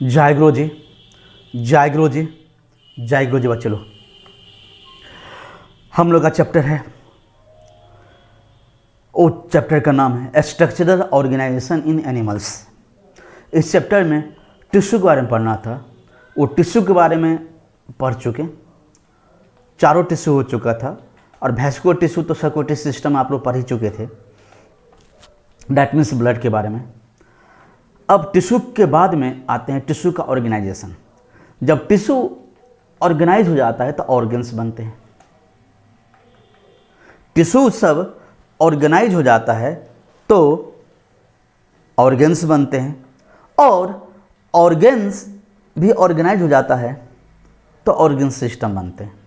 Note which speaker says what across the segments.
Speaker 1: जय गुरु जी, जय गुरु जी, जय गुरु जी। बच्चे लोग, हम लोग का चैप्टर है, वो चैप्टर का नाम है स्ट्रक्चरल ऑर्गेनाइजेशन इन एनिमल्स। इस चैप्टर में टिश्यू के बारे में पढ़ना था। वो टिश्यू के बारे में पढ़ चुके, चारों टिश्यू हो चुका था। और वैस्कुलर टिश्यू तो सर्कुलेटरी सिस्टम आप लोग पढ़ ही चुके थे, डैट मीन्स ब्लड के बारे में। अब टिश्यू के बाद में आते हैं टिश्यू का ऑर्गेनाइजेशन। जब टिश्यू ऑर्गेनाइज हो जाता है तो ऑर्गन्स बनते हैं। टिश्यू सब ऑर्गेनाइज हो जाता है तो ऑर्गन्स बनते हैं, और ऑर्गन्स भी ऑर्गेनाइज हो जाता है तो ऑर्गन सिस्टम बनते हैं।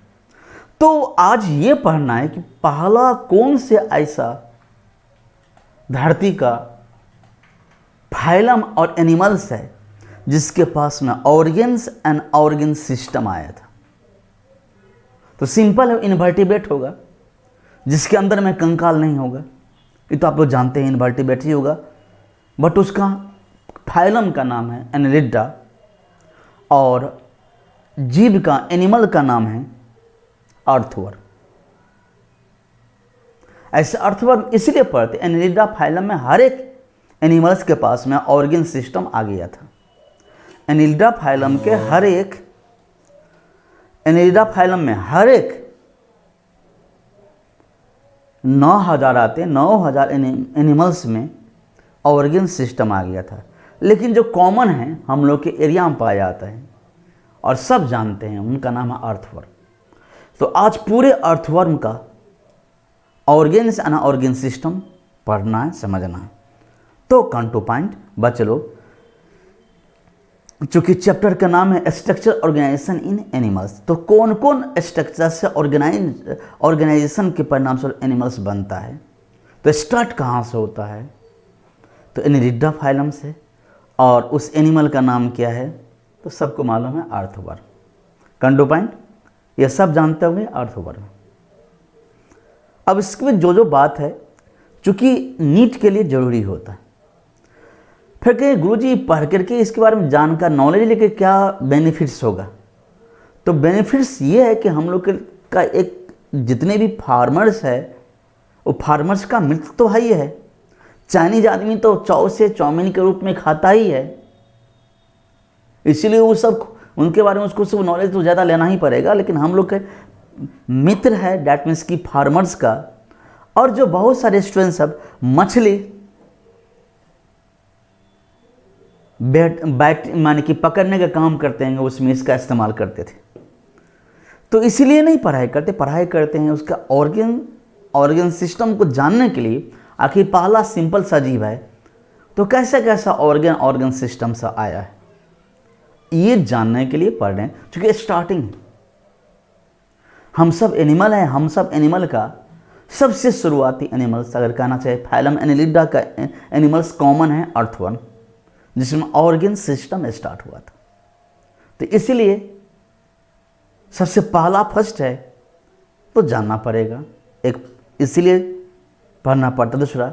Speaker 1: तो आज ये पढ़ना है कि पहला कौन से ऐसा धरती का फाइलम और एनिमल्स है जिसके पास में ऑर्गन्स एंड ऑर्गन सिस्टम आया था। तो सिंपल है, इन्वर्टिब्रेट होगा, जिसके अंदर में कंकाल नहीं होगा। ये तो आप लोग जानते हैं, इन्वर्टिब्रेट ही होगा। बट उसका फाइलम का नाम है एनेलिडा, और जीव का, एनिमल का नाम है अर्थवर्म। ऐसे अर्थवर्म इसलिए पढ़ते, एनेलिडा फाइलम में हर एक एनिमल्स के पास में ऑर्गन सिस्टम आ गया था। एनेलिडा फाइलम के हर एक, एनेलिडा फाइलम में हर एक 9000 आते, 9000 एनिमल्स में ऑर्गन सिस्टम आ गया था। लेकिन जो कॉमन है हम लोग के एरिया में पाया जाता है और सब जानते हैं, उनका नाम है अर्थवर्म। तो आज पूरे अर्थवर्म का ऑर्गन्स एंड ऑर्गन सिस्टम पढ़ना है, समझना है। तो कम टू पॉइंट बच्चे लोग, चूंकि चैप्टर का नाम है स्ट्रक्चर ऑर्गेनाइजेशन इन एनिमल्स, तो कौन कौन स्ट्रक्चर से ऑर्गेनाइजेशन के परिणाम से एनिमल्स बनता है। तो स्टार्ट कहाँ से होता है, तो एनेलिडा फाइलम से। और उस एनिमल का नाम क्या है, तो सबको मालूम है, अर्थवर्म। कम टू पॉइंट, ये सब जानते होंगे, अर्थवर्म। अब इसमें जो बात है, चूंकि नीट के लिए जरूरी होता है। फिर कहें गुरुजी पढ़ करके इसके बारे में जानकर नॉलेज लेके क्या बेनिफिट्स होगा। तो बेनिफिट्स ये है कि हम लोग का एक, जितने भी फार्मर्स है वो फार्मर्स का मित्र तो है ही है। चाइनीज आदमी तो चाव से चाउमीन के रूप में खाता ही है, इसीलिए वो सब उनके बारे में उसको सब नॉलेज तो ज़्यादा लेना ही पड़ेगा। लेकिन हम लोग के मित्र है, डैट मीन्स की फार्मर्स का। और जो बहुत सारे स्टूडेंट्स सब मछली बैट माने कि पकड़ने का काम करते हैं, उसमें इसका इस्तेमाल करते थे। तो इसीलिए नहीं पढ़ाई करते हैं उसका ऑर्गन सिस्टम को जानने के लिए। आखिर पहला सिंपल सा जीव है, तो कैसा ऑर्गन सिस्टम सा आया है, ये जानने के लिए पढ़ रहे हैं। क्योंकि स्टार्टिंग हम सब एनिमल हैं, हम सब एनिमल का सबसे शुरुआती एनिमल्स अगर कहना चाहिए, फाइलम एनेलिडा का एनिमल्स कॉमन है अर्थवर्म, जिसमें ऑर्गन सिस्टम स्टार्ट हुआ था। तो इसीलिए सबसे पहला फर्स्ट है तो जानना पड़ेगा, एक इसीलिए पढ़ना पड़ता। दूसरा,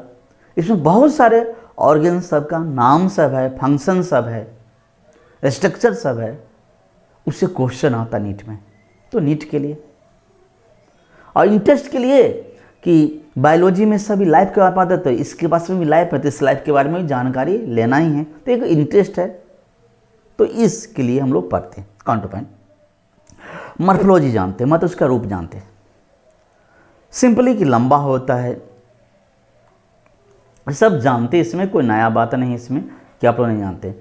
Speaker 1: इसमें बहुत सारे ऑर्गन सब का नाम सब है, फंक्शन सब है, स्ट्रक्चर सब है, उससे क्वेश्चन आता नीट में। तो नीट के लिए और इंटरेस्ट के लिए कि बायोलॉजी में सभी लाइफ के बारे में आता है, तो इसके पास में भी लाइफ है, तो इस लाइफ के बारे में भी जानकारी लेना ही है। तो एक इंटरेस्ट है, तो इसके लिए हम लोग पढ़ते हैं। काउंटर पॉइंट, मॉर्फोलॉजी जानते हैं, मतलब उसका रूप जानते हैं। सिंपली कि लंबा होता है, सब जानते हैं, इसमें कोई नया बात नहीं है इसमें कि आप लोग नहीं जानते।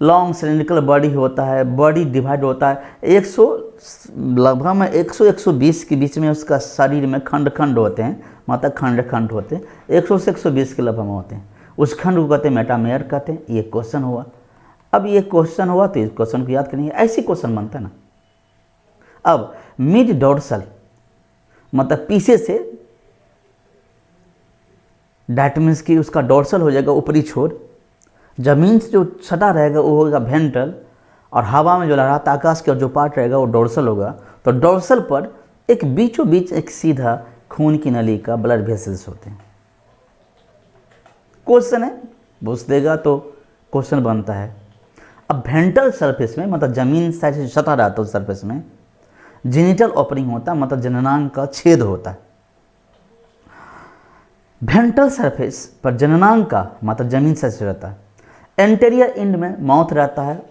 Speaker 1: लॉन्ग सिलिंड्रिकल बॉडी होता है, बॉडी डिवाइड होता है 100 लगभग में 100-120 के बीच में उसका शरीर में खंड होते हैं, मतलब खंड होते हैं 100 से 120 के लगभग में होते हैं। उस खंड को कहते हैं मेटामेयर कहते हैं। ये क्वेश्चन हुआ। अब ये क्वेश्चन हुआ तो इस क्वेश्चन को याद करेंगे, ऐसे क्वेश्चन बनता है ना। अब मिड डोर्सल मतलब पीछे से, डैट मीन्स कि उसका डोर्सल हो जाएगा ऊपरी छोर, जमीन से जो सटा रहेगा वो होगा वेंट्रल, और हवा में जो लहराता आकाश का जो पार्ट रहेगा वो डोर्सल होगा। तो डोर्सल पर एक बीचों बीच एक सीधा खून की नली का ब्लड वेसल्स होते हैं। क्वेश्चन है, पूछ देगा तो क्वेश्चन बनता है। अब वेंट्रल सरफेस में, मतलब जमीन साइड से सटा रहता है उस सरफेस में, जेनिटल ओपनिंग होता है, मतलब जननांग का छेद होता है। वेंट्रल सरफेस पर जननांग का मतलब जमीन साइड से रहता है। एंटेरियर एंड में माउथ रहता है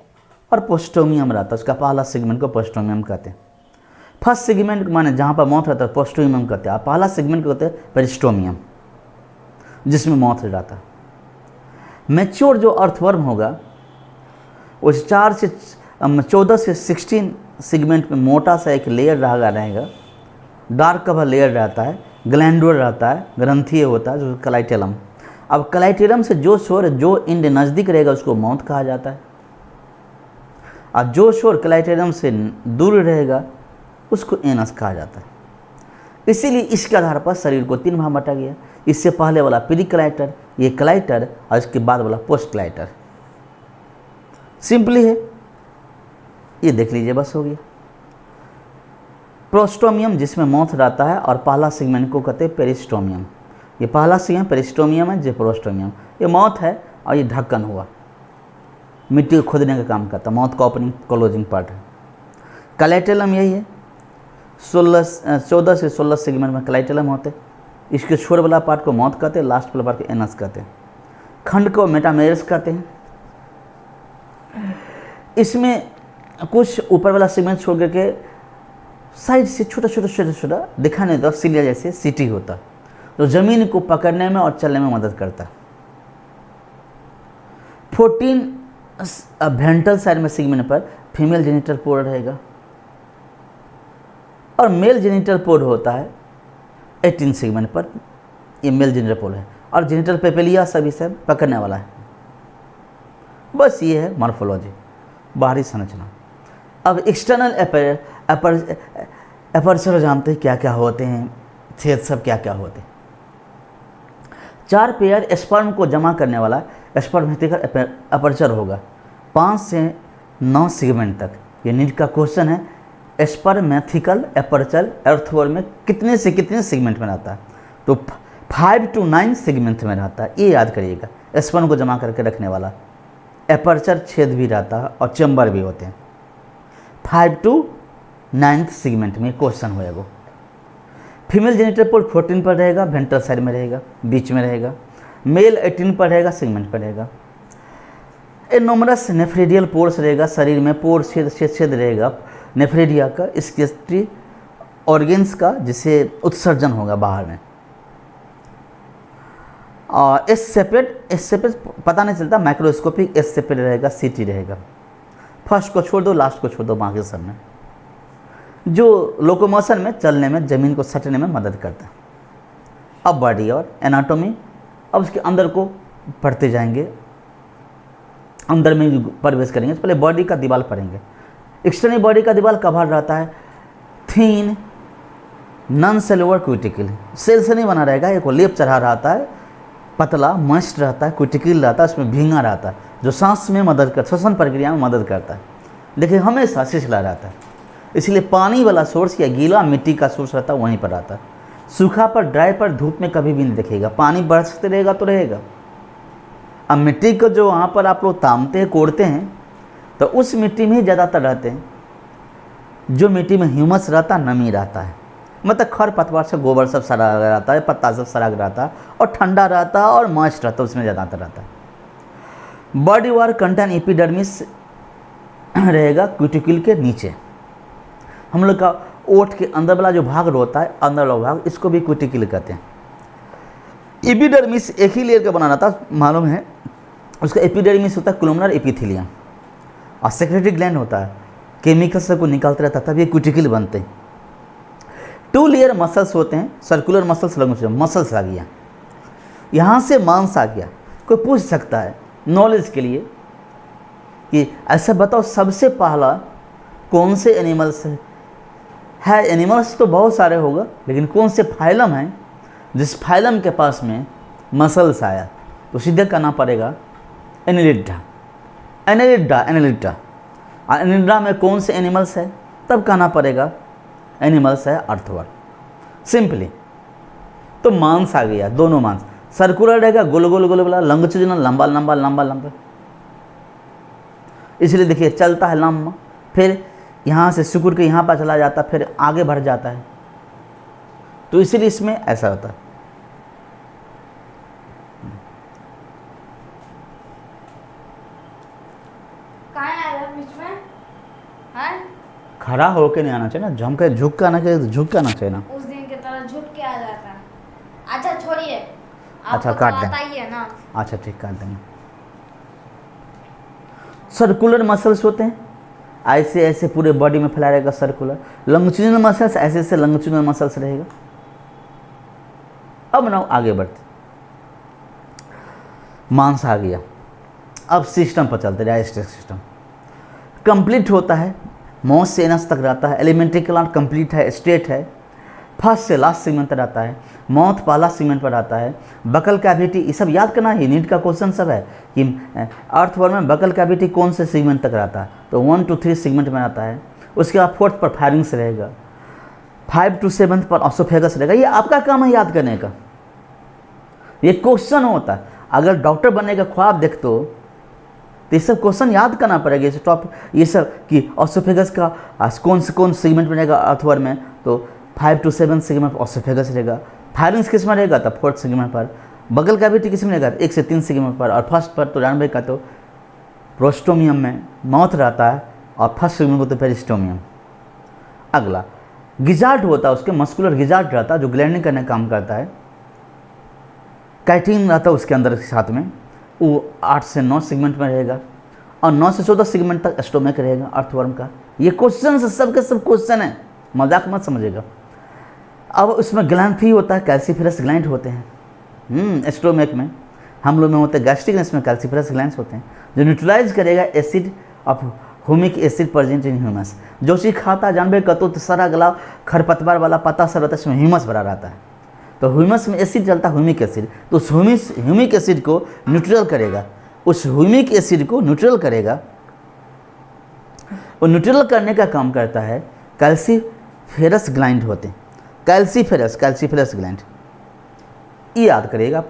Speaker 1: और पोस्टोमियम रहता है, उसका पहला सेगमेंट को पोस्टोमियम कहते हैं। फर्स्ट सेगमेंट माने जहाँ पर माउथ रहता है पोस्टोमियम कहते हैं, और पहला सेगमेंट को कहते हैं पेरिस्टोमियम, जिसमें माउथ रहता है। मैच्योर जो अर्थवर्म होगा उस 14 से 16 सेगमेंट में मोटा सा एक लेयर रहेगा, डार्क कवर लेयर रहता है, ग्लैंडुलर रहता है, ग्रंथीय होता है जो क्लाइटेलम। अब क्लाइटेलम से जो शोर जो इंड नज़दीक रहेगा उसको माउथ कहा जाता है, और जो शोर क्लाइटेलम से दूर रहेगा उसको एनस कहा जाता है। इसीलिए इसके आधार पर शरीर को 3 भाग बांटा गया। इससे पहले वाला प्री क्लाइटर, ये क्लाइटर, और इसके बाद वाला पोस्ट क्लाइटर। सिंपली है, ये देख लीजिए, बस हो गया। प्रोस्टोमियम जिसमें माउथ रहता है, और पहला सेगमेंट को कहते हैं पेरिस्टोमियम। ये पहला सेगमेंट पेरिस्टोमियम है, जो प्रोस्टोमियम, ये माउथ है और ये ढक्कन हुआ, मिट्टी को खोदने का काम करता है, माउथ का ओपनिंग क्लोजिंग पार्ट है। क्लाइटेलम यही है, 14 से 16 सेगमेंट में क्लाइटेलम होते। इसके छोर वाला पार्ट को माउथ कहते हैं, लास्ट वाला पार्ट को एनस कहते हैं। खंड को मेटामेरस कहते हैं। इसमें कुछ ऊपर वाला सेगमेंट छोड़ करके साइड से छोटा छोटा दिखाने दो सिलिया जैसे सीटी होता, तो जमीन को पकड़ने में और चलने में मदद करता है। 14 वेंट्रल साइड में सेगमेंट पर फीमेल जेनिटल पोर्ट रहेगा, और मेल जेनिटल पोर्ट होता है 18 सेगमेंट पर, ये मेल जेनिटल पोर्ट है, और जेनिटल पेपेलिया सभी से पकड़ने वाला है। बस ये है मॉर्फोलॉजी, बाहरी संरचना। अब एक्सटर्नल एपर्चर जानते हैं क्या क्या होते हैं, छेद सब क्या क्या होते हैं। 4 पेयर स्पर्म को जमा करने वाला स्पर्मेटिकल एपर्चर होगा, 5 से 9 सेगमेंट तक। ये नीट का क्वेश्चन है, स्पर्मेटिकल एपर्चर अर्थवर्म में कितने से कितने सेगमेंट में रहता है, तो 5 to 9 सेगमेंट में रहता है, ये याद करिएगा। स्पर्म को जमा करके रखने वाला एपर्चर छेद भी रहता है और चैम्बर भी होते हैं। 5 to 9 सेगमेंट में क्वेश्चन होएगा। फीमेल जेनिटल पोर्ट 14 पर रहेगा, वेंट्रल साइड में रहेगा, बीच में रहेगा। मेल 18 पर रहेगा, सेगमेंट पर रहेगा। एनोमरस नेफ्रेडियल पोर्स रहेगा, शरीर में पोर छेद रहेगा नेफ्रेडिया का, स्केट्री ऑर्गेन्स का, जिसे उत्सर्जन होगा बाहर में। और एस सेपेट पता नहीं चलता, माइक्रोस्कोपिक एस सेपेट रहेगा, सीटी रहेगा। फर्स्ट को छोड़ दो, लास्ट को छोड़ दो, बाकी सब में जो लोकोमोशन में, चलने में, जमीन को सटने में मदद करता है। अब बॉडी और एनाटॉमी, अब उसके अंदर को पढ़ते जाएंगे, अंदर में प्रवेश करेंगे। तो पहले बॉडी का दीवार पढ़ेंगे। एक्सटर्नल बॉडी का दीवार कवर रहता है थीन नॉन सेलुलर क्यूटिकल, सेल से नहीं बना रहेगा, एक लेप चढ़ा रहता है, पतला मस्ट रहता है, क्यूटिकल रहता है, उसमें भींगा रहता है, जो सांस में मदद कर, श्वसन प्रक्रिया में मदद करता है। देखिए हमेशा सिलसिला रहता है, इसलिए पानी वाला सोर्स या गीला मिट्टी का सोर्स रहता है वहीं पर रहता है। सूखा पर, ड्राई पर, धूप में कभी भी नहीं दिखेगा, पानी बरसते रहेगा तो रहेगा। अब मिट्टी को जो वहाँ पर आप लोग तामते हैं, कोड़ते हैं, तो उस मिट्टी में ही ज़्यादातर रहते हैं। जो मिट्टी में ह्यूमस रहता है, नमी रहता है, मतलब खर पतवार से गोबर सब सड़ा रहता है, पत्ता सब सराग रहता है, और ठंडा रहता है और मॉइस्ट रहता है, उसमें ज़्यादातर रहता है। बॉडी वार कंटेन एपिडर्मिस रहेगा क्यूटिकल के नीचे। हम लोग का ओठ के अंदर वाला जो भाग होता है, अंदर वाला भाग, इसको भी क्यूटिकल कहते हैं। एपिडर्मिस एक ही लेयर का बना रहता है, मालूम है, उसका एपिडर्मिस होता है कोलुमनर एपिथेलियम, और सेक्रेटरी ग्लैंड होता है, केमिकल से को निकालते रहता है, तब ये क्यूटिकल बनते हैं। 2 लेयर मसल्स होते हैं, सर्कुलर मसल्स, मसल्स आ गया, यहाँ से मांस आ गया। कोई पूछ सकता है नॉलेज के लिए कि ऐसा बताओ सबसे पहला कौन से एनिमल्स है? एनिमल्स तो बहुत सारे होगा, लेकिन कौन से फाइलम है जिस फाइलम के पास में मसल्स आया? तो सीधे कहना पड़ेगा एनेलिडा। एनेलिडा में कौन से एनिमल्स है? तब कहना पड़ेगा एनिमल्स है अर्थवर्म, सिंपली। तो मांस आ गया, दोनों मांस सर्कुलर रहेगा, गोल गोल गोल वाला, लंगचुजनल, लंबा लंबा लंबा लंबा। इसलिए देखिए चलता है लंबा, फिर यहाँ से सिकुड़ के यहाँ पर चला जाता है, फिर आगे बढ़ जाता है, तो इसीलिए इसमें ऐसा होता है। खड़ा होके नहीं आना चाहिए ना, जम के झुक के आना चाहिए, तो झुक के आना चाहिए ना।
Speaker 2: उस दिन की तरह झुक के आ जाता है। अच्छा छोड़िए,
Speaker 1: अच्छा काट दें,
Speaker 2: बताइए ना।
Speaker 1: अच्छा ठीक काट देंगे। सर्कुलर मसल्स होते हैं, ऐसे ऐसे पूरे बॉडी में फैला रहेगा सर्कुलर। लॉन्गिट्यूडिनल मसल्स ऐसे ऐसे लॉन्गिट्यूडिनल मसल्स रहेगा। अब ना आगे बढ़ते, मांस आ गया, अब सिस्टम पर चलते, डाइजेस्टिव सिस्टम कंप्लीट होता है, माउथ से एनस तक रहता है, एलिमेंट्री क्लांट कंप्लीट है, स्ट्रेट है, फर्स्ट से लास्ट सेगमेंट तक आता है, माउथ पहला सेगमेंट पर आता है, बकल कैविटी, ये सब याद करना है, नीट का क्वेश्चन सब है कि अर्थवर्म में बकल कैविटी कौन से सेगमेंट तक रहता है, तो 1 to 3 सेगमेंट में आता है। उसके बाद 4th पर फायरिंग्स रहेगा, 5 to 7th पर ऑसोफेगस रहेगा। ये आपका काम है याद करने का, ये क्वेश्चन होता है। अगर डॉक्टर बनने का ख्वाब देखते हो तो ये सब क्वेश्चन याद करना पड़ेगा, ये टॉपिक, ये सब कि ऑसोफेगस का कौन से सेगमेंट में रहेगा अर्थवर्म में, तो 5 to 7 सेगमेंट पर ऑसोफेगस रहेगा। फायरिंग्स किस में रहेगा, तो 4th सेगमेंट पर। बगल कैविटी किस में रहेगा, 1 से 3 सेगमेंट पर। और फर्स्ट पर तो जानबे का तो प्रोस्टोमियम में माउथ रहता है, और फर्स्ट सेगमेंट को तो पेरिस्टोमियम। अगला गिजार्ड होता है, उसके मस्कुलर गिजार्ड रहता है जो ग्लैंडिंग करने का काम करता है। कैटिन रहता है उसके अंदर साथ में, वो 8 से 9 सेगमेंट में रहेगा, और 9 से 14 सेगमेंट तक स्टोमक रहेगा अर्थवर्म का। ये क्वेश्चन सब के सब क्वेश्चन है, मजाक मत समझिएगा। अब उसमें ग्लैंड भी होता है, कैल्सीफेरस ग्लैंड होते हैं स्टोमक में, हम लोग में होते हैं गैस्ट्रिक, इसमें कैल्सीफेरस ग्लैंड्स होते हैं जो न्यूट्रलाइज करेगा acid of humic acid present in humus. जो चीज़ खाता जानबे कतो तो सारा गला खरपतवार वाला पत्ता सब रहता है, इसमें ह्यूमस भरा रहता है, तो ह्यूमस में एसिड चलता है ह्यूमिक एसिड, तो उस ह्यूमिक एसिड को न्यूट्रल करेगा, उस ह्यूमिक एसिड को न्यूट्रल करेगा। और न्यूट्रल करने का काम करता है कैल्सीफेरस ग्लैंड होते हैं, कैल्सीफेरस ग्लैंड, ये याद करिएगा आप।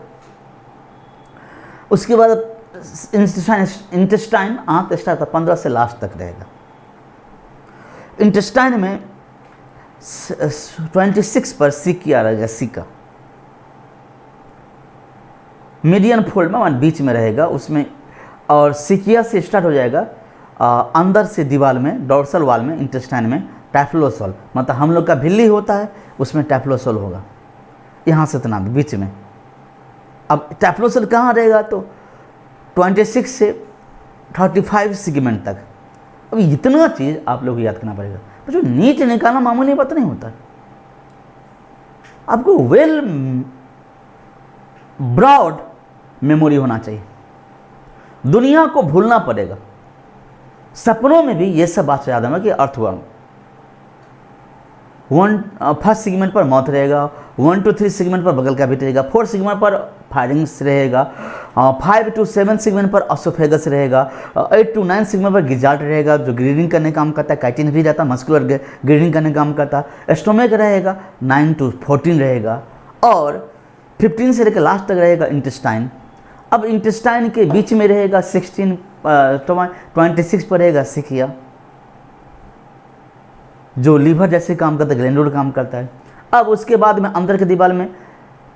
Speaker 1: उसके बाद इंटेस्टाइन आंत स्टार्ट होता 15 से लास्ट तक रहेगा। इंटेस्टाइन में 26 पर सीकिया रहेगा, सीका मीडियन फोल्ड में बीच में रहेगा उसमें, और सीकिया से स्टार्ट हो जाएगा अंदर से दीवार में, डोर्सल वाल में, इंटेस्टाइन में टैफ्लोसोल, मतलब हम लोग का भिल्ली होता है उसमें टैफ्लोसोल होगा, यहाँ से इतना बीच में। अब टैफ्लोसोल कहाँ रहेगा, तो 26 से 35 सेगमेंट तक। अब इतना चीज़ आप लोग को याद करना पड़ेगा, तो जो नीट निकालना मामूली बात नहीं होता, आपको वेल ब्रॉड मेमोरी होना चाहिए, दुनिया को भूलना पड़ेगा। सपनों में भी ये सब बात याद आना कि अर्थवर्म 1st सेगमेंट पर माउथ रहेगा, 1 to 3 सेगमेंट पर बगल कैविटी रहेगा, 4 सेगमेंट पर फायरिंग्स रहेगा, 5 to 7 सेगमेंट पर ऑसोफेगस रहेगा, 8 to 9 सेगमेंट पर गिजार्ड रहेगा जो ग्रीडिंग करने का काम करता है, काइटिन भी रहता है मस्कुलर ग्रीडिंग करने का काम करता है, स्टोमक रहेगा 9 to 14 रहेगा, और 15 से लेकर लास्ट तक रहेगा इंटेस्टाइन। अब इंटेस्टाइन के बीच में रहेगा 26 पर रहेगा सिकिया जो लीवर जैसे काम करता है, ग्लैंडुलर काम करता है। अब उसके बाद में अंदर के दीवार में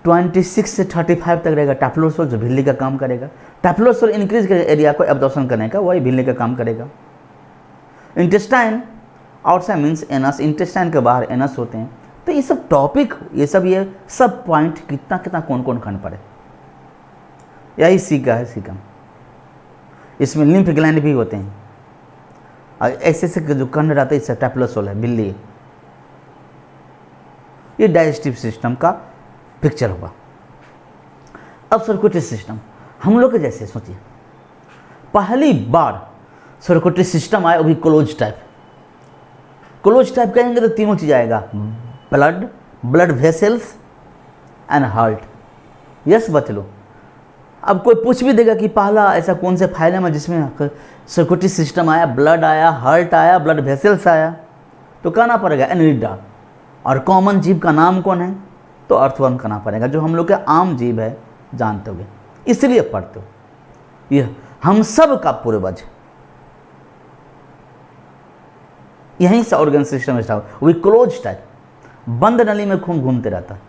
Speaker 1: 26 से 35 तक रहेगा टैफ्लोसोल जो भिल्ली का काम करेगा। टैफ्लोसोल इंक्रीज करेगा एरिया को एब्जॉर्प्शन करने का, वही भिल्ली का काम करेगा। Intestine outside means anus, intestine के बाहर एनस होते हैं। तो ये सब टॉपिक, ये सब पॉइंट कितना कितना कौन कौन खंड पड़े, यही सीखा है सीखा। इसमें लिम्फ ग्लैंड भी होते हैं, और ऐसे ऐसे जो खंड रहता है इससे टैफ्लोसोल है बिल्ली। ये डाइजेस्टिव सिस्टम का पिक्चर हुआ। अब सर्कुलेटरी सिस्टम, हम लोग के जैसे सोचिए पहली बार सर्कुलेटरी सिस्टम आया, वो भी क्लोज टाइप। क्लोज टाइप कहेंगे तो तीनों चीज आएगा, blood vessels and heart. Yes बच लो। अब कोई पूछ भी देगा कि पहला ऐसा कौन से फाइलम है जिसमें सर्कुलेटरी सिस्टम आया, ब्लड आया, हार्ट आया, ब्लड वेसल्स आया, तो कहना पड़ेगा एनिलिडा। और कॉमन जीव का नाम कौन है, तो अर्थवर्म कहना पड़ेगा, जो हम लोग के आम जीव है, जानते होगे, इसलिए पढ़ते हो। यह हम सब का पूर्वज, यहीं से ऑर्गन सिस्टम स्टार्ट, वो क्लोज टाइप, बंद नली में खून घूमते रहता है।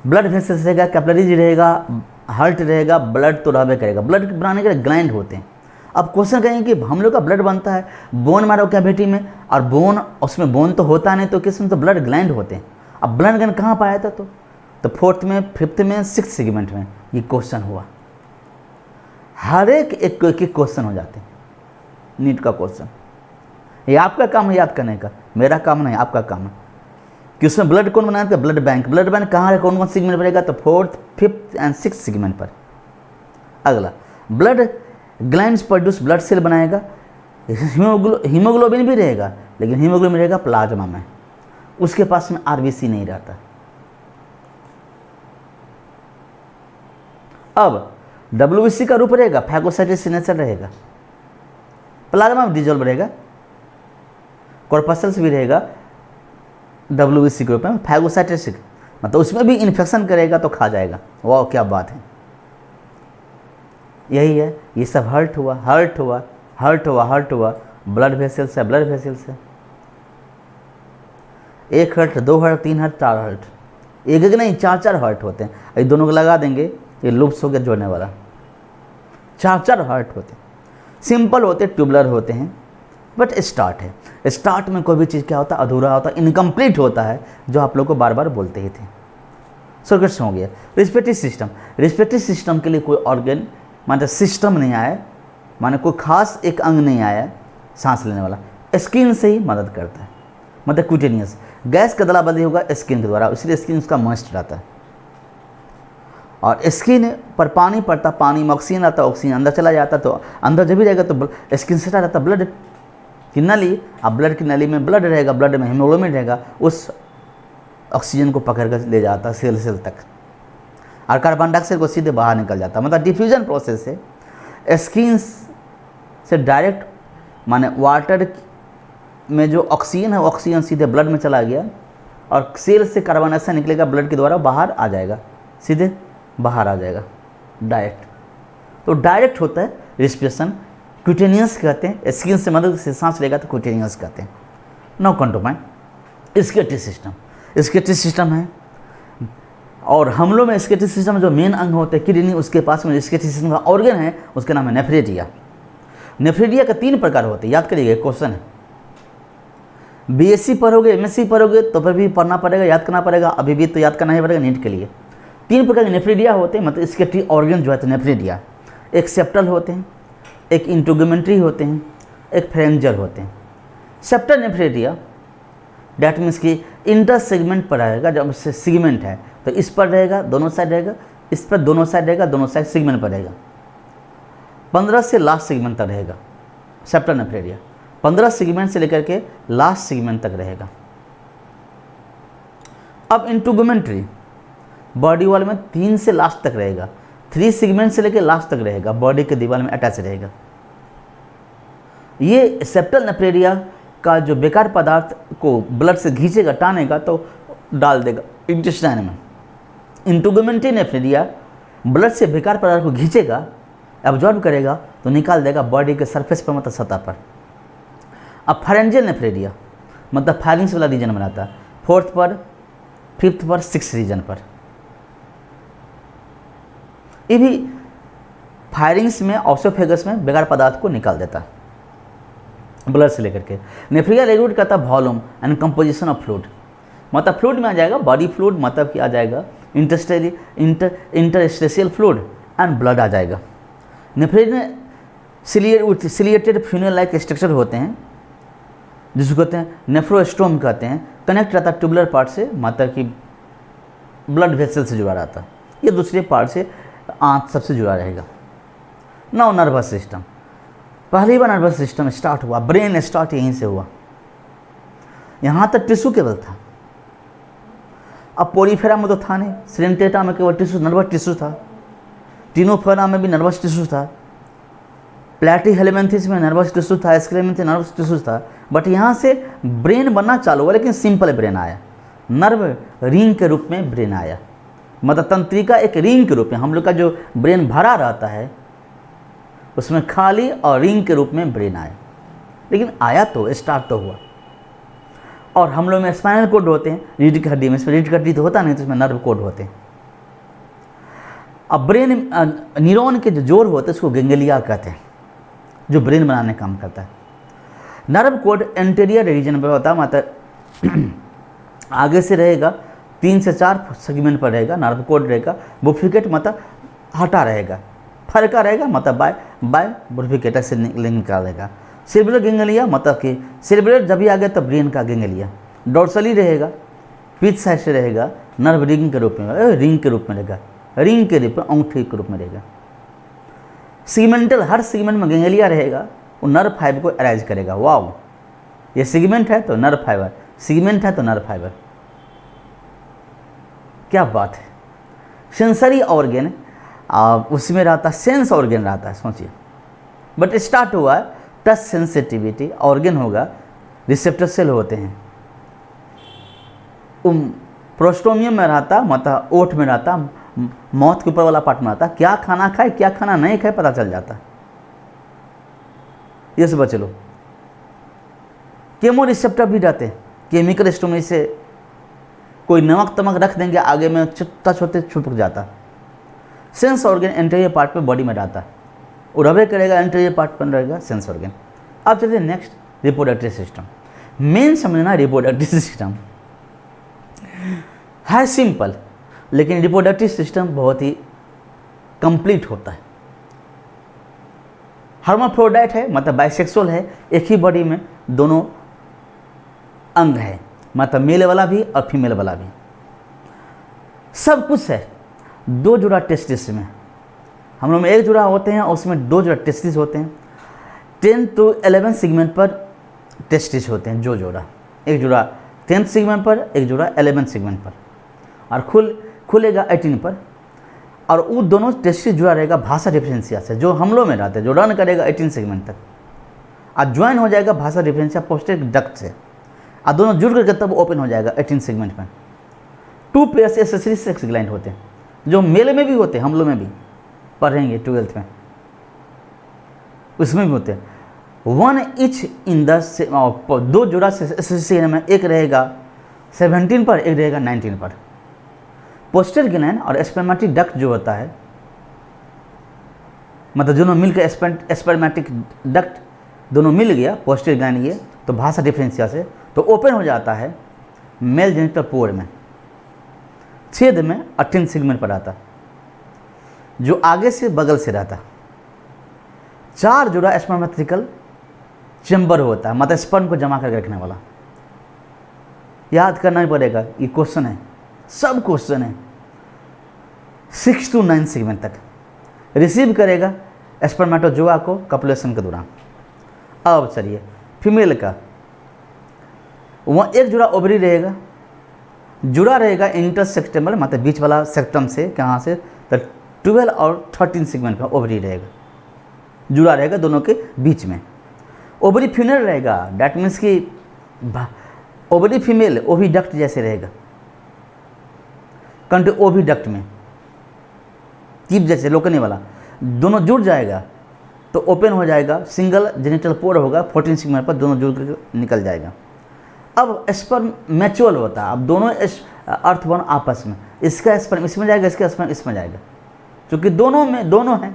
Speaker 1: ब्लड वेसल्स रहेगा, कैपिलरीज रहेगा, हार्ट रहेगा, ब्लड तो रहबे करेगा। ब्लड बनाने के लिए ग्लैंड होते हैं। अब क्वेश्चन कहेंगे कि हम लोग का ब्लड बनता है बोन मैरो कैविटी में, और बोन, उसमें बोन तो होता नहीं, तो किसमें, तो ब्लड ग्लैंड होते हैं। अब ब्लड ग्लैंड कहाँ पाया था, तो फोर्थ में, फिफ्थ में, सिक्स सेगमेंट में ये क्वेश्चन हुआ। हर एक क्वेश्चन हो जाते हैं, नीट का क्वेश्चन। ये आपका काम है याद करने का, मेरा काम नहीं, आपका काम है कि उसमें ब्लड कौन बनाया था, ब्लड बैंक। ब्लड बैंक कहाँ है, कौन कौन सेगमेंट पर रहेगा, तो fourth, fifth and six segment पर। अगला, blood glands produce blood cell बनाएगा। हीमोग्लोबिन भी रहेगा, लेकिन हीमोग्लोबिन रहेगा प्लाज्मा में, उसके पास में आरबीसी नहीं रहता। अब डब्ल्यूबीसी का रूप रहेगा फैगोसाइटिस सिग्नेचर रहेगा, प्लाज्मा में डिजोल्व रहेगा, कॉर्पसल्स भी रहेगा डब्ल्यूबीसी के रूप में, फैगोसाइटिस मतलब उसमें भी इन्फेक्शन करेगा तो खा जाएगा। वाह क्या बात है, यही है। ये सब हर्ट हुआ, हर्ट हुआ, हर्ट हुआ, हर्ट हुआ, ब्लड वेसल्स है, ब्लड वेसल्स है। एक हर्ट, दो हर्ट, तीन हर्ट, चार हर्ट, एक एक नहीं, चार चार हर्ट होते हैं। ये दोनों को लगा देंगे, ये लूप्स हो गया जोड़ने वाला, चार चार हर्ट होते हैं। सिंपल होते, ट्यूबुलर होते हैं, बट स्टार्ट है। स्टार्ट में कोई भी चीज़ क्या होता है, अधूरा होता है, इनकम्प्लीट होता है, जो आप लोग को बार बार बोलते ही थे। सर्किट्स हो गया। रिस्पिरेटरी सिस्टम, रिस्पिरेटरी सिस्टम के लिए कोई ऑर्गन मतलब सिस्टम नहीं आया, माने कोई खास एक अंग नहीं आया सांस लेने वाला, स्किन से ही मदद करता है, मतलब क्यूटेनियस। गैस का दला बदली होगा स्किन के द्वारा, इसलिए स्किन उसका मॉइस्ट रहता है। और स्किन पर पानी पड़ता, पानी में ऑक्सीजन आता है, ऑक्सीजन अंदर चला जाता, तो अंदर जब भी रहेगा तो स्किन से रहता है ब्लड की नली। अब ब्लड की नली में ब्लड रहेगा, ब्लड में हीमोग्लोबिन रहेगा, उस ऑक्सीजन को पकड़ कर ले जाता है सेल सेल तक, और कार्बन डाइऑक्साइड को सीधे बाहर निकल जाता है। मतलब डिफ्यूजन प्रोसेस है। स्किन से डायरेक्ट माने वाटर में जो ऑक्सीजन है, ऑक्सीजन सीधे ब्लड में चला गया, और सेल से कार्बन डाइऑक्साइड निकलेगा, ब्लड के द्वारा बाहर आ जाएगा, सीधे बाहर आ जाएगा डायरेक्ट। तो डायरेक्ट होता है रिस्पिरेशन, क्यूटेनियस कहते हैं। स्किन से मदद से सांस लेगा तो क्यूटेनियस कहते हैं। Now come to mind excretory system. Excretory system है, और हम लोग में स्केटरी सिस्टम में जो मेन अंग होते हैं किडनी, उसके पास में स्केटरी सिस्टम का ऑर्गन है, उसका नाम है नेफ्रेटिया। नेफ्रेटिया का 3 प्रकार होते हैं, याद करिएगा, क्वेश्चन है। बीएससी पढ़ोगे, एमएससी पढ़ोगे तो फिर भी पढ़ना पड़ेगा, याद करना पड़ेगा, अभी भी तो याद करना ही पड़ेगा नीट के लिए। 3 प्रकार के नेफ्रेटिया होते हैं, मतलब स्केटरी ऑर्गन जो है तो नेफ्रेटिया। एक सेप्टल होते हैं, एक इंटुगमेंट्री होते हैं, एक फ्रेंजल होते हैं। सेप्टल नेफ्रेटिया डैट मीन्स कि इंटर सेगमेंट पर रहेगा, जब से सेगमेंट है तो इस पर रहेगा, दोनों साइड रहेगा, इस पर दोनों साइड रहेगा, दोनों साइड सेगमेंट पर रहेगा। 15 से लास्ट सेगमेंट तक रहेगा सेप्टल नेफ्रेटिया। 15 सेगमेंट से लेकर के लास्ट सेगमेंट तक रहेगा। अब इंटुगमेंट्री बॉडी वॉल में 3 से लास्ट तक रहेगा, 3 सेगमेंट से लेकर लास्ट तक रहेगा, बॉडी के दीवार में अटैच रहेगा। ये सेप्टल नेफ्रेटिया का जो बेकार पदार्थ को ब्लड से घींचेगा, टानेगा तो डाल देगा इंटेस्टाइन में। इंटुगमेंट्री नेफ्रेटिया ब्लड से बेकार पदार्थ को घींचेगा, एब्जॉर्ब करेगा तो निकाल देगा बॉडी के सरफेस पर, मतलब सतह पर। अब फेरेंजियल नेफ्रेटिया मतलब फायरिंग्स वाला रीजन बनाता है, 4th पर, 5th पर, 6th रीजन पर। ये भी फायरिंग्स में, ऑसोफेगस में बेकार पदार्थ को निकाल देता है ब्लड से लेकर के। नेफ्रेटिया रेगुलेट करता है volume and composition of fluid, मतलब फ्लूइड में आ जाएगा बॉडी फ्लूइड, मतलब कि आ जाएगा इंटरस्टेशियल फ्लूइड एंड ब्लड आ जाएगा। नेफ्रेटिया सिलिएटेड फ्यूनल लाइक स्ट्रक्चर होते हैं, जिसको कहते हैं नेफ्रोस्टोम कहते हैं। कनेक्ट रहता है ट्यूबुलर पार्ट से, मतलब कि ब्लड वेसल से जुड़ा रहता है, ये दूसरे पार्ट से आंत सबसे जुड़ा रहेगा। नाउ नर्वस सिस्टम, पहली बार नर्वस सिस्टम स्टार्ट हुआ, ब्रेन स्टार्ट यहीं से हुआ। यहाँ तक टिश्यू केवल था, अब पोरीफेरा में तो था नहीं, सिलेंटेटा में केवल टिश्यू, नर्वस टिश्यू था। टिनोफेरा में भी नर्वस टिश्यू था, प्लेटीहेलमिन्थेस में नर्वस टिश्यू था, एस्क्लेमिन्थेस नर्वस टिश्यू था। बट यहाँ से ब्रेन बनना चालू हुआ, लेकिन सिंपल ब्रेन आया, नर्व रिंग के रूप में ब्रेन आया, मतलब तंत्रिका एक रिंग के रूप में। हम लोग का जो ब्रेन भरा रहता है उसमें खाली और रिंग के रूप में ब्रेन आया। लेकिन आया तो, स्टार्ट तो हुआ। और हम लोग में स्पाइनल कोड होते हैं, रीढ़ की हड्डी में, इसमें रीढ़ की हड्डी तो होता नहीं, तो इसमें नर्व कोड होते हैं। अब ब्रेन न्यूरॉन के जो जोड़ होते हैं उसको गेंगलिया कहते हैं, जो ब्रेन बनाने का काम करता है। नर्व कोड एंटीरियर रीजन पर होता है, मतलब आगे से रहेगा, 3 से 4 सेगमेंट पर रहेगा, नर्व कोड रहेगा। बुफिकेट मतलब हटा रहेगा, फरका रहेगा, मतलब बाय बुफिकेट से निकालेगा। सेरेब्रल गेंगलिया मतलब कि सेरेब्रल जब भी आ गया तब ब्रेन का गेंगलिया। डोर्सली रहेगा, पिच साइड से रहेगा, नर्व रिंग के रूप में रहेगा, रिंग के रूप में, अंगूठी के रूप में रहेगा। सीगमेंटल, हर सीगमेंट में गेंगलिया रहेगा, वो नर्व फाइबर को अरेंज करेगा। वाव, ये सीगमेंट है तो नर्व फाइबर, सीगमेंट है तो नर्व फाइबर, क्या बात है। सेंसरी ऑर्गन उसमें रहता, सेंस ऑर्गन रहता है, सोचिए। बट स्टार्ट हुआ है टच सेंसिटिविटी ऑर्गन होगा, रिसेप्टर सेल होते हैं। प्रोस्टोमियम में रहता, मतलब ओठ में रहता, माउथ के ऊपर वाला पार्ट में रहता। क्या खाना खाए क्या खाना नहीं खाए पता चल जाता। ये सब बच लो। केमो रिसेप्टर भी रहते हैं, केमिकल स्टोमेज से कोई नमक तमक रख देंगे आगे में, टच होते छुपक जाता। सेंस ऑर्गन एंटीरियर पार्ट पे बॉडी में रहता है, और रबे करेगा एंटीरियर पार्ट पर रहेगा सेंस ऑर्गन। अब चलिए नेक्स्ट, रिप्रोडक्टिव सिस्टम। मेन समझना रिप्रोडक्टिव सिस्टम है सिंपल, लेकिन रिप्रोडक्टिव सिस्टम बहुत ही कंप्लीट होता है। हर्माफ्रोडाइट है, मतलब बाइसेक्सुअल है, एक ही बॉडी में दोनों अंग है, मतलब मेल वाला भी और फीमेल वाला भी, सब कुछ है। 2 जोड़ा टेस्टिस में, हम लोग में 1 जोड़ा होते हैं, उसमें 2 जोड़ा टेस्टिस होते हैं। 10 to 11 सेगमेंट पर टेस्टिस होते हैं, जो जोड़ा, एक जोड़ा 10th सेगमेंट पर, एक जोड़ा 11th सेगमेंट पर, और खुलेगा 18 पर। और वो दोनों टेस्टिस जुड़ा रहेगा भाषा डिफरेंशिया से, जो हम लोग में रहते हैं, जो रन करेगा 18 सेगमेंट तक, और ज्वाइन हो जाएगा भाषा डिफरेंशिया पोस्टेरियर डक्ट से, और दोनों जुड़ करके तब ओपन हो जाएगा 18 सेगमेंट में। 2 पेयर से एक्सेसरी सेक्स ग्लैंड होते हैं, जो मेल में भी होते हैं, हम लोग में भी पढ़ेंगे 12th में, उसमें भी होते हैं। 1 ईच इन द 2 जोड़ा से में, एक रहेगा 17 पर, एक रहेगा 19 पर। पोस्टेरियर ग्लैंड और स्पर्मेटिक डक्ट जो होता है, मतलब दोनों मिलकर स्पर्मेटिक डक्ट दोनों मिल गया, पोस्टेरियर ग्लैंड ये, तो भाषा डिफरेंशिया से तो ओपन हो जाता है मेल जेनिटल पोर में, छेद में 18 सेगमेंट पर आता, जो आगे से बगल से रहता। 4 जोड़ा स्पर्मेटिकल चैम्बर होता है, मतलब स्पर्म को जमा करके रखने वाला। याद करना ही पड़ेगा, ये क्वेश्चन है, सब क्वेश्चन है। 6 to 9 सेगमेंट तक रिसीव करेगा स्पर्मेटोजोआ को कपुलेशन के दौरान। अब चलिए फीमेल का, वहाँ 1 जोड़ा ओवरी रहेगा, जुड़ा रहेगा इंटरसेक्टमल, मतलब बीच वाला सेक्टम से, कहाँ से, तो 12 और 13 सेगमेंट में ओवरी रहेगा, जुड़ा रहेगा दोनों के बीच में। ओवरी फीमेल रहेगा, डैट मीन्स कि ओवरी फीमेल ओविडक्ट जैसे रहेगा, कंट्री ओविडक्ट में कीप जैसे लोकने वाला, दोनों जुड़ जाएगा तो ओपन हो जाएगा, सिंगल जेनिटल पोर होगा, 14 सेगमेंट पर दोनों जुड़ कर निकल जाएगा। अब स्पर्म मैच्योर होता है, अब दोनों अर्थवन आपस में, इसका स्पर्म इसमें जाएगा, इसका स्पर्म इसमें जाएगा, क्योंकि दोनों में दोनों हैं,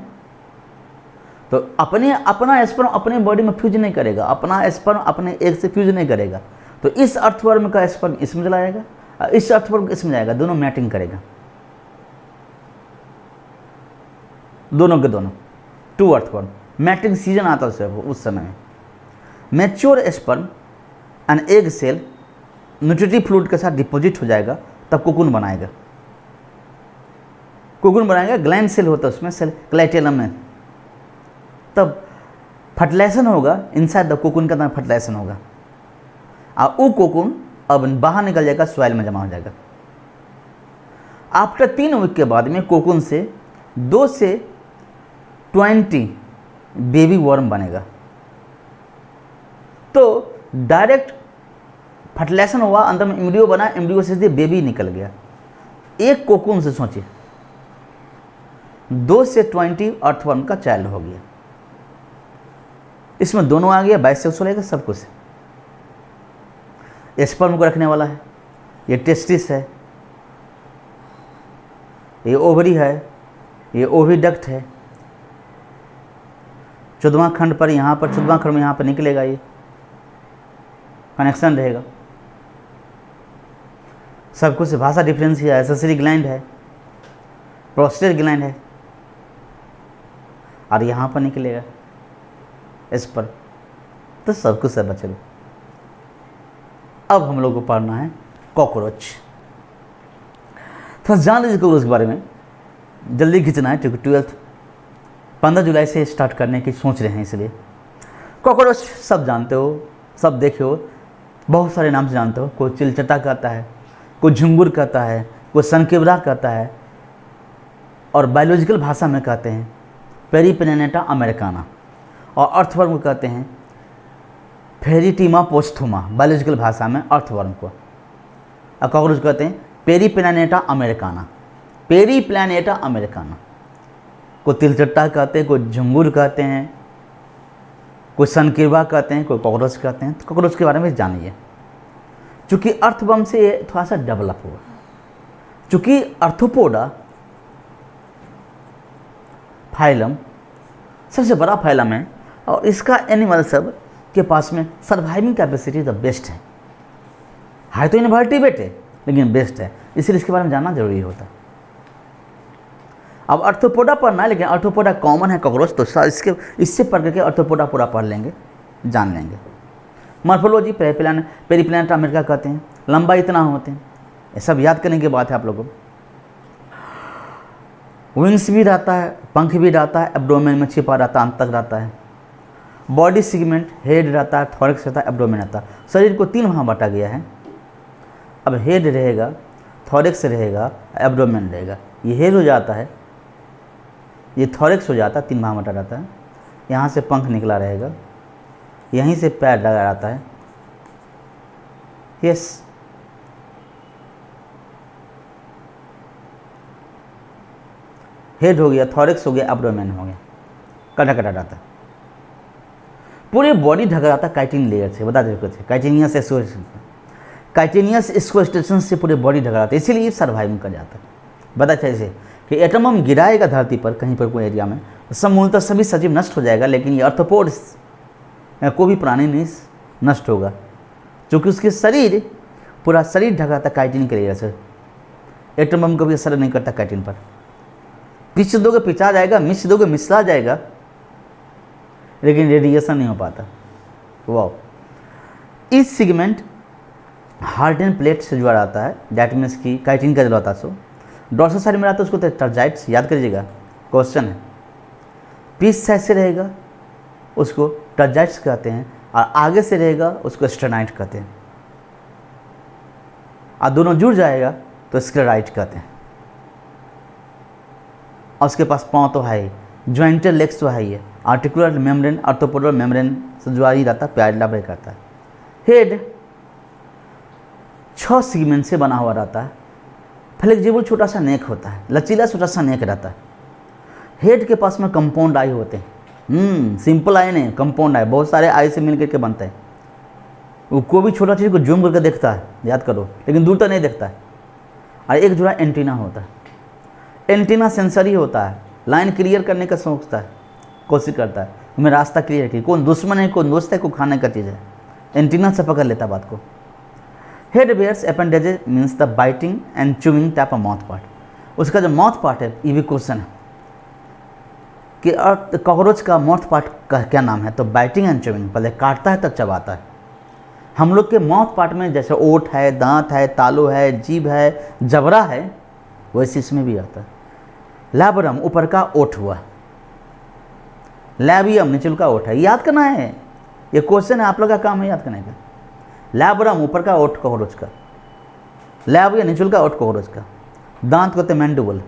Speaker 1: तो अपना स्पर्म अपने बॉडी में फ्यूज नहीं करेगा, अपना स्पर्म अपने एग से फ्यूज नहीं करेगा, तो इस अर्थवर्म का स्पर्म इसमें चला जाएगा, इस अर्थवर्म इसमें जाएगा, दोनों मैटिंग करेगा, दोनों के दोनों 2 अर्थवर्म। मैटिंग सीजन आता है उस समय में। Mature sperm and egg cell nutritive fluid के साथ डिपॉजिट हो जाएगा, तब कोकून बनाएगा। कोकून बनाएगा, ग्लैंड सेल होता है उसमें, सेल क्लाइटेलम में, तब फर्टिलाइजेशन होगा, इनसाइड द कोकून का फर्टिलाइजेशन होगा, और वो कोकून अब बाहर निकल जाएगा, सॉइल में जमा हो जाएगा। आफ्टर 3 वीक के बाद में कोकून से 2 से 20 बेबी वर्म बनेगा, तो डायरेक्ट फर्टिलाइजेशन हुआ, अंदर में एम्ब्रियो बना, एम्ब्रियो से बेबी निकल गया। एक कोकून से सोचिए 2 से 20 अर्थवर्म का चाइल्ड हो गया। इसमें दोनों आ गया, बाइसेक्सुअल है, सब कुछ है। स्पर्म को रखने वाला है, ये टेस्टिस है, ये ओवरी है, ये ओविडक्ट है। 14वां खंड पर यहाँ पर 14वां खंड में यहाँ पर निकलेगा, ये कनेक्शन रहेगा सब कुछ। भाषा डिफरेंस है, एसेसरी ग्लैंड है, प्रोस्टेट ग्लैंड है, और यहाँ पर निकलेगा इस पर, तो सब कुछ है बच्चे। अब हम लोग को पढ़ना है कॉकरोच। तो जान लीजिए कॉकरोच के बारे में, जल्दी खींचना है क्योंकि 12th 15 जुलाई से स्टार्ट करने की सोच रहे हैं, इसलिए कॉकरोच सब जानते हो, सब देखे हो, बहुत सारे नाम से जानते हो। कोई चिलचटा कहता है, कोई झुंगुर कहता है, कोई सनकेबरा कहता है, और बायोलॉजिकल भाषा में कहते हैं पेरीपेनेटा अमेरिकाना, और अर्थवर्म को कहते हैं फेरिटीमा पोस्थुमा, बायोलॉजिकल भाषा में अर्थवर्म को। और कॉकरोच कहते हैं पेरीपेनेटा अमेरिकाना, पेरीप्लैनेटा अमेरिकाना। कोई तिलचट्टा कहते हैं, कोई झुंगुर कहते हैं, कोई सनकेबरा कहते हैं, कोई कॉकरोच कहते हैं। तो कॉकरोच के बारे में जानिए। चूँकि अर्थवर्म से ये थोड़ा सा डेवलप हुआ, चूँकि अर्थोपोडा फाइलम सबसे बड़ा फाइलम है, और इसका एनिमल सब के पास में सर्वाइविंग कैपेसिटी द बेस्ट है तो इनवर्टिब्रेट है, लेकिन बेस्ट है, इसलिए इसके बारे में जानना जरूरी होता है। अब अर्थोपोडा पढ़ना है, लेकिन अर्थोपोडा कॉमन है कॉकरोच, तो इससे पढ़ करके अर्थोपोडा पूरा पढ़ लेंगे, जान लेंगे। मॉर्फोलॉजी पेरीप्लैनेटा अमेरिका कहते हैं, लंबा इतना होते हैं, ये सब याद करने की बात है आप लोगों को। विंग्स भी रहता है, पंख भी रहता है, एब्डोमेन में छिपा रहता है, अंत तक रहता है। बॉडी सेगमेंट, हेड रहता है, थॉरैक्स रहता है, एब्डोमेन रहता है। शरीर को 3 भाग बांटा गया है। अब हेड रहेगा, थॉरैक्स रहेगा, एब्डोमेन रहेगा। ये हेड हो जाता है, ये थॉरैक्स हो जाता है, 3 भाग बांटा रहता है। यहाँ से पंख निकला रहेगा, यहीं से पैर लगा रहता है। यस, हेड हो गया, थॉरैक्स हो गया, एब्डोमेन हो गया, कटा कटा रहता है। पूरी बॉडी ढका रहता है काइटिन लेयर से, बता देते थे काइटिनियस एक्सोस्केलेटन से पूरी बॉडी ढका रहता है, इसीलिए सर्वाइविंग कर जाता है। बता जैसे कि एटम हम गिराएगा धरती पर कहीं पर कोई एरिया में, सब मूलतः सभी सजीव नष्ट हो जाएगा, लेकिन ये अर्थोपोड्स कोई भी प्राणी नहीं नष्ट होगा, क्योंकि उसके शरीर पूरा शरीर ढका रहता है काइटिन के लेयर से। एटम बम कभी असर नहीं करता काइटिन पर। पीछ दोगे पिछा जाएगा, मिस दोगे मिसला जाएगा, लेकिन रेडिएशन नहीं हो पाता। वाह, इस सेगमेंट हार्डन प्लेट से जुड़ा रहता है, डैट मीन्स की काइटिन का जुड़ा रहता है। सो डॉर्सल साइड में रहता है, उसको टर्जाइट्स याद करिएगा, क्वेश्चन है। पीछ साइड से रहेगा उसको टर्जाइट्स कहते हैं, और आगे से रहेगा उसको स्टेनाइट कहते हैं, और दोनों जुड़ जाएगा तो स्क्लेराइट कहते हैं। और उसके पास पाँव तो है ही, ज्वाइंटेड लेग्स तो है ही है, आर्टिकुलर मेम्ब्रेन, आर्थोपोडल मेम्ब्रेन से जुड़ा ही रहता है, प्यार लाभ करता है। हेड 6 सेगमेंट से बना हुआ रहता है। फ्लेक्सिबल छोटा सा नेक होता है, लचीला छोटा सा नेक रहता है। हेड के पास में कंपाउंड आई होते हैं, सिंपल आई नहीं, कंपाउंड आई, बहुत सारे आई से मिल करके बनते हैं। वो कोई भी छोटा चीज़ को जूम करके देखता है, याद करो, लेकिन दूर तक नहीं देखता है। और एक जुड़ा एंटीना होता है, एंटीना सेंसरी होता है, लाइन क्लियर करने का सोचता है, कोशिश करता है हमें रास्ता क्लियर की, कौन दुश्मन है कौन दोस्त है, को खाने का चीज़ है, एंटीना से पकड़ लेता बात को। Head bears appendages means the biting and chewing type of mouth part. उसका जो माउथ पार्ट है, ये भी क्वेश्चन है कि कॉकरोच का माउथ पार्ट का क्या नाम है, तो बाइटिंग एंड चूइंग, पहले काटता है तब चबाता है। हम लोग के माउथ पार्ट में जैसे ओठ है, दांत है, तालू है, जीभ है, जबड़ा है, वैसे इसमें भी आता है। लैब्रम ऊपर का ओठ हुआ, लैबियम नीचे का ओठ है, याद करना है, ये क्वेश्चन है, आप लोग का काम है याद करने का। लैब्रम ऊपर का ओठ कॉकरोच का, लैबियम नीचे का ओठ कॉकरोच का। दांत कहते हैं मैंडिबल,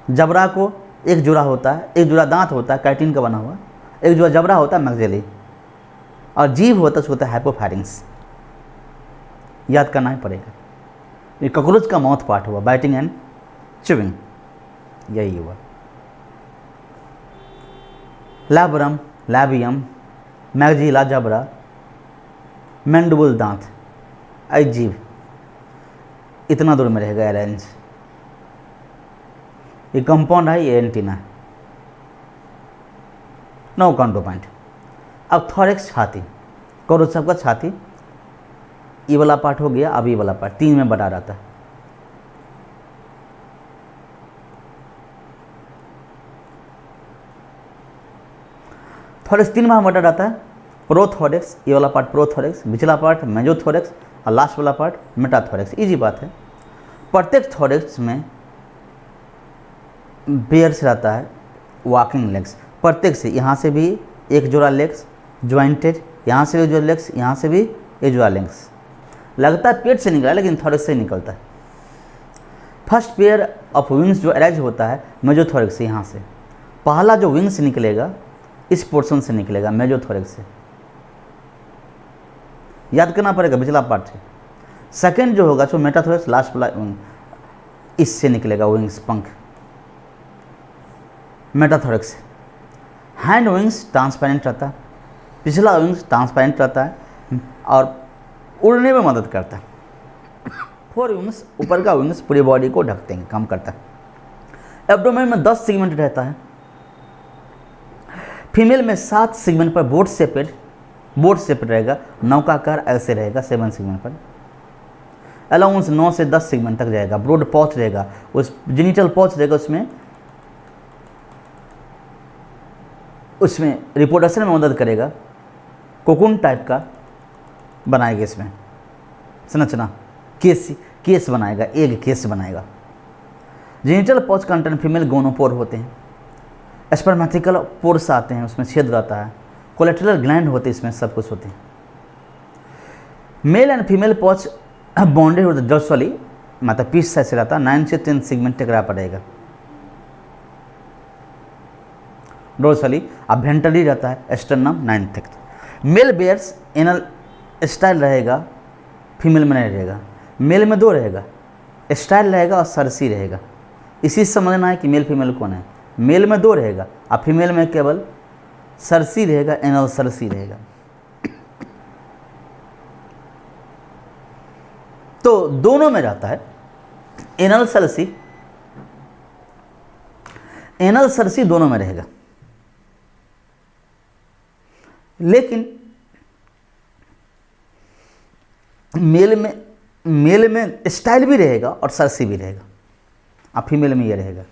Speaker 1: जबड़ा को एक जुड़ा होता है, एक जुड़ा दांत होता है काइटिन का बना हुआ, एक जुड़ा जबड़ा होता है मैक्सिलरी, और जीभ होता है उसको होता है हाइपोफैरिंग्स, याद करना ही पड़ेगा। ये कॉकरोच का माउथ पार्ट हुआ, बाइटिंग एंड चुविंग, यही हुआ। लैब्रम, लैबियम, मैगजीला जबड़ा, मैंडिबुल दांत, जीभ, इतना दूर में रहेगा रेंज। ये कंपाउंड है, ये एंटीना है। No counter point. अब थॉरेक्स छाती, करो सबका छाती, ये वाला पार्ट हो गया। अब ये वाला पार्ट 3 में बटा रहता है। थॉरेक्स 3 भाग बटा रहता है। प्रोथॉरेक्स, ये वाला पार्ट प्रोथॉरेक्स, निचला पार्ट मेजोथॉरेक्स और लास्ट वाला पार्ट मेटाथॉरेक्स। इजी बात है। प्रत्येक थॉरेक्स में पेयर्स रहता है वॉकिंग लेग्स, प्रत्येक से। यहाँ से भी एक जोड़ा लेग्स ज्वाइंटेड, यहाँ से भी जो लेग्स, यहाँ से भी एक जोड़ा लेग्स। लगता है पेट से निकला है लेकिन थॉरेक्स से निकलता है। फर्स्ट पेयर ऑफ विंग्स जो अरेंज होता है मेजोथॉरेक्स से। यहाँ से पहला जो विंग्स निकलेगा इस पोर्शन से निकलेगा, मेजोथॉरेक्स से। याद करना पड़ेगा, पिछला पार्ट है। सेकेंड जो होगा जो मेटाथॉरेक्स, लास्ट वाला विंग, इससे निकलेगा विंग्स, पंख, मेटाथॉरेक्स से। हैंड विंग्स ट्रांसपेरेंट रहता है, पिछला विंग्स ट्रांसपेरेंट रहता है और उड़ने में मदद करता है। फोर विंग्स, ऊपर का विंग्स पूरी बॉडी को ढकते हैं, काम करता है। एब्डोमेन में 10 सेगमेंट रहता है। फीमेल में 7 सेगमेंट पर बोट शेपेड रहेगा, नौकाकार ऐसे रहेगा 7 सेगमेंट पर। अलाउंस 9 से 10 सेगमेंट तक जाएगा। ब्रॉड पॉच रहेगा, उस जेनिटल पॉच रहेगा, उसमें रिप्रोडक्शन में मदद करेगा। कोकून टाइप का बनाएगा इसमें संरचना, केस बनाएगा, एग केस बनाएगा। जेनिटल पॉच कंटेंट फीमेल गोनोपोर होते हैं। स्पर्मेटिकल पोर्स आते हैं, उसमें छेद रहता है। कोलेटरल ग्लैंड होते हैं, इसमें सब कुछ होते हैं। मेल एंड फीमेल पॉच बॉन्डेड होता है डोर्सली, मतलब पीस साइड से रहता है। 9 से 10 सेगमेंट टकरा पड़ेगा डोर्सली। अब वेंट्रली रहता है, एस्टर्नम 9 तक। मेल बेयर्स एनल स्टाइल रहेगा, फीमेल में नहीं रहेगा। मेल में 2 रहेगा, स्टाइल रहेगा और सरसी रहेगा। इसी से समझना है कि मेल फीमेल कौन है। मेल में 2 रहेगा और फीमेल में केवल सरसी रहेगा, एनल सरसी रहेगा। तो दोनों में रहता है एनल सरसी दोनों में रहेगा। लेकिन मेल में स्टाइल भी रहेगा और सरसी भी रहेगा। अब फीमेल में ये रहेगा,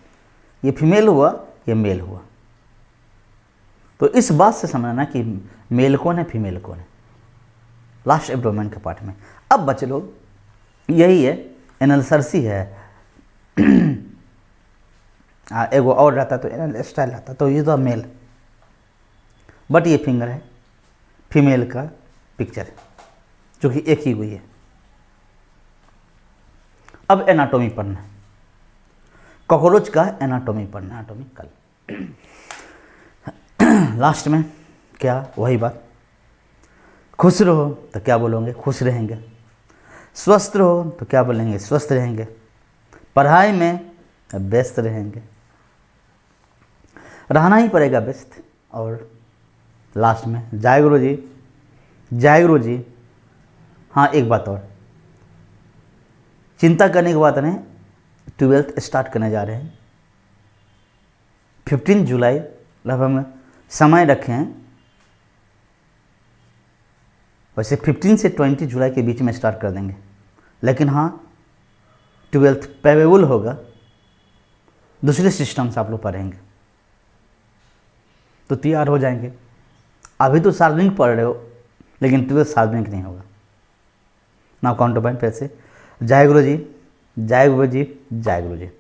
Speaker 1: ये फीमेल हुआ, ये मेल हुआ। तो इस बात से समझना कि मेल कौन है, फीमेल कौन है, लास्ट एब्डोमेन के पार्ट में। अब बचे लोग, यही है, एनल सरसी है। एगो और रहता तो एनल स्टाइल रहता, तो ये तो मेल, बट ये फिंगर है, फीमेल का पिक्चर है, जो कि एक ही हुई है। अब एनाटॉमी पढ़ना है, कॉकरोच का एनाटॉमी पढ़ना, एनाटॉमी कल। लास्ट में क्या, वही बात, खुश रहो तो क्या बोलोगे, खुश रहेंगे। स्वस्थ रहो तो क्या बोलेंगे, स्वस्थ रहेंगे। पढ़ाई में व्यस्त रहेंगे, रहना ही पड़ेगा व्यस्त। और लास्ट में जय गुरु जी, जय गुरु जी। हाँ, एक बात और, चिंता करने की बात नहीं, 12th स्टार्ट करने जा रहे हैं। 15 जुलाई लगभग में समय रखे हैं। वैसे 15 से 20 जुलाई के बीच में स्टार्ट कर देंगे, लेकिन हाँ 12th पेवेबल होगा, दूसरे सिस्टम से आप लोग पढ़ेंगे तो तैयार हो जाएंगे। अभी तो सार्वजनिक पढ़ रहे हो, लेकिन 12th सार्वजनिक नहीं होगा ना। काउंटर पॉइंट फिर से, जय गुरु जी, जय गुरु जी, जय गुरु जी।